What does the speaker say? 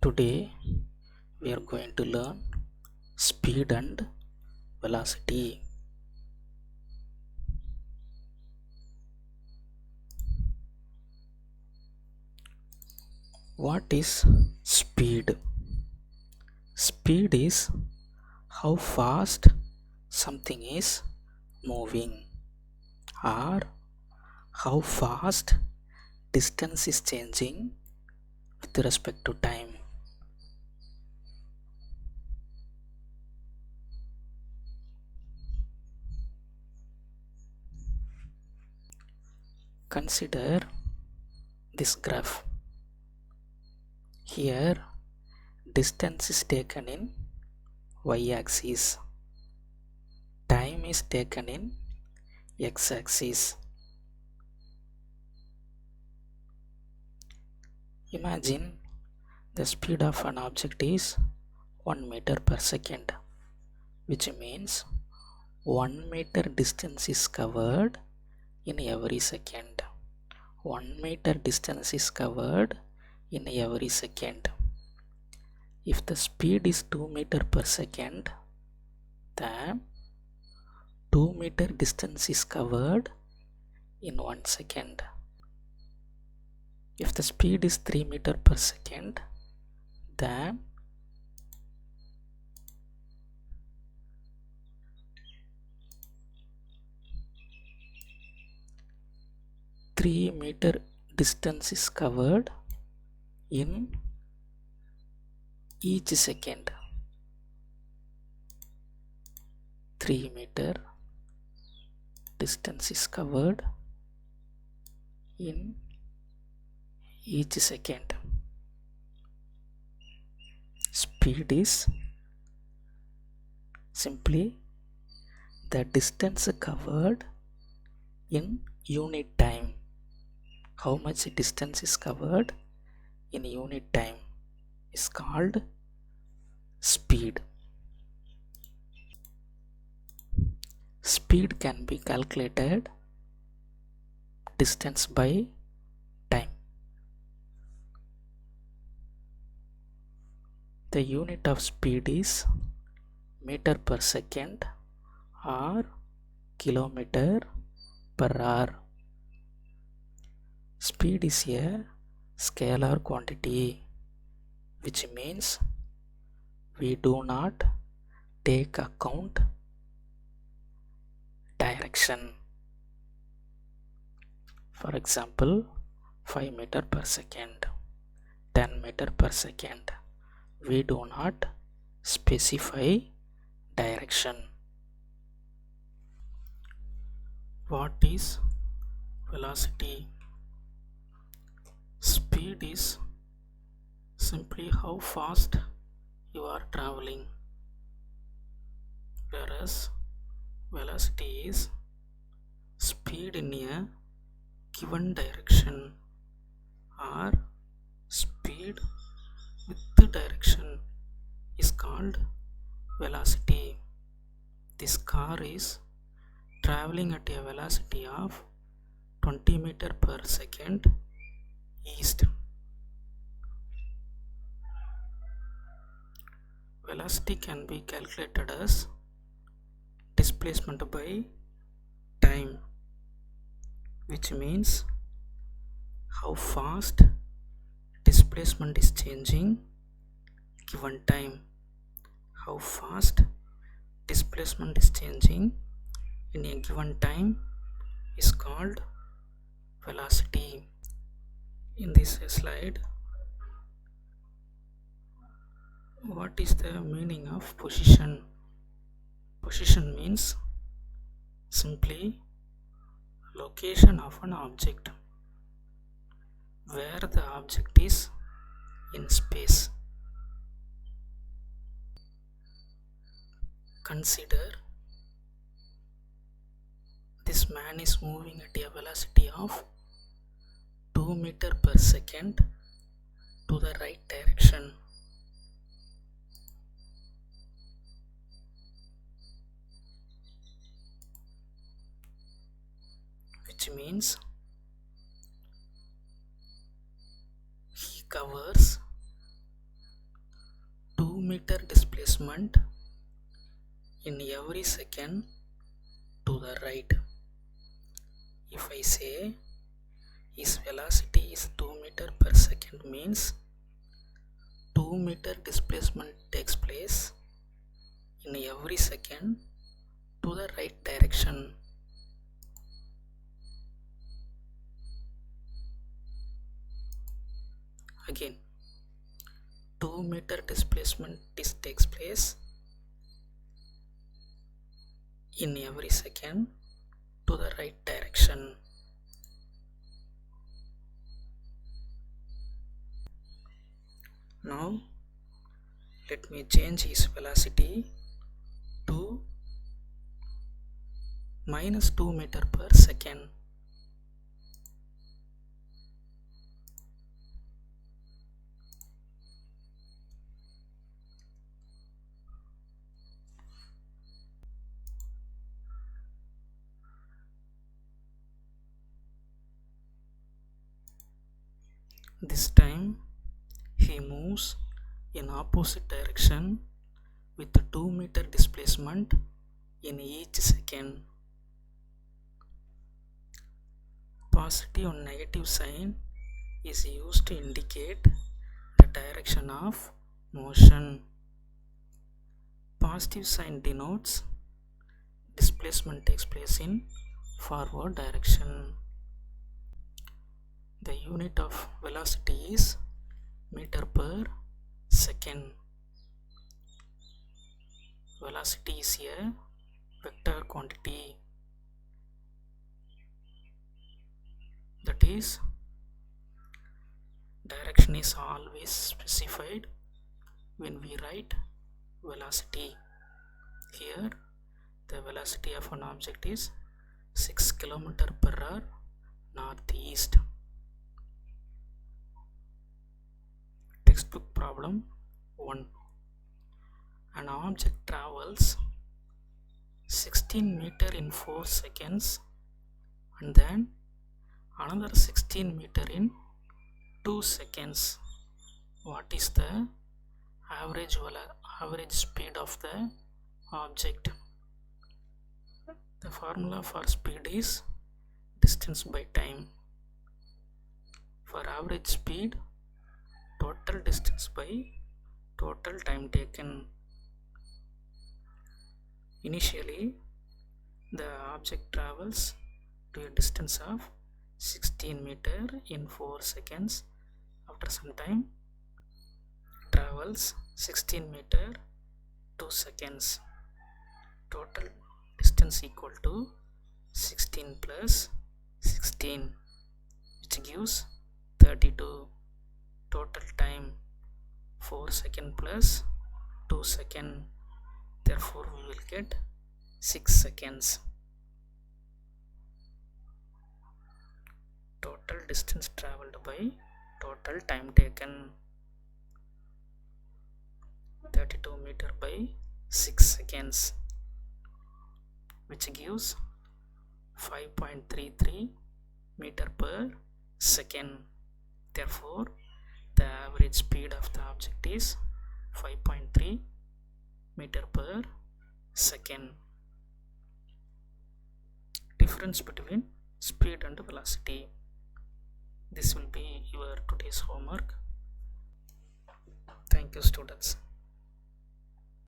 Today we are going to learn speed and velocity. What is speed? Speed is how fast something is moving or how fast distance is changing with respect to time. Consider this graph. Here distance is taken in y-axis, time is taken in x-axis. Imagine the speed of an object is 1 meter per second, which means 1 meter distance is covered in every second. 1 meter distance is covered in every second. If the speed is 2 meter per second, then 2 meter distance is covered in 1 second. If the speed is 3 meter per second, then 3 meter distance is covered in each second. 3 meter distance is covered in each second. Speed is simply the distance covered in unit time. How much distance is covered in unit time is called speed. Speed can be calculated distance by time. The unit of speed is meter per second or kilometer per hour. Speed is a scalar quantity, which means we do not take account direction. For example, 5 meter per second, 10 meter per second. We do not specify direction. What is velocity? Speed is simply how fast you are traveling, whereas velocity is speed in a given direction or speed with the direction is called velocity. This car is traveling at a velocity of 20 meter per second east. Velocity can be calculated as displacement by time, which means how fast displacement is changing given time. How fast displacement is changing in a given time is called velocity. In this slide, what is the meaning of position? Position means simply location of an object, where the object is in space. Consider this man is moving at a velocity of 2 meter per second to the right direction. Which means he covers meter displacement in every second to the right. If I say his velocity is 2 meter per second, means 2 meter displacement takes place in every second to the right direction. Again, 2 meter displacement takes place in every second to the right direction. Now let me change his velocity to minus 2 meter per second. This time he moves in opposite direction with 2 meter displacement in each second. Positive and negative sign is used to indicate the direction of motion. Positive sign denotes displacement takes place in forward direction. The unit of velocity is meter per second. Velocity is a vector quantity, that is, direction is always specified when we write velocity. Here the velocity of an object is 6 km per hour northeast. Textbook problem 1. An object travels 16 meter in 4 seconds and then another 16 meter in 2 seconds. What is the average speed of the object? The formula for speed is distance by time. For average speed, total distance by total time taken. Initially, the object travels to a distance of 16 meter in 4 seconds. After some time, travels 16 meter 2 seconds. Total distance equal to 16 plus 16, which gives 32. Total time 4 seconds plus 2 seconds. Therefore, we will get 6 seconds. Total distance traveled by total time taken, 32 meter by 6 seconds, which gives 5.33 meter per second. Therefore, the average speed of the object is 5.3 meter per second. Difference between speed and velocity. This will be your today's homework. Thank you, students.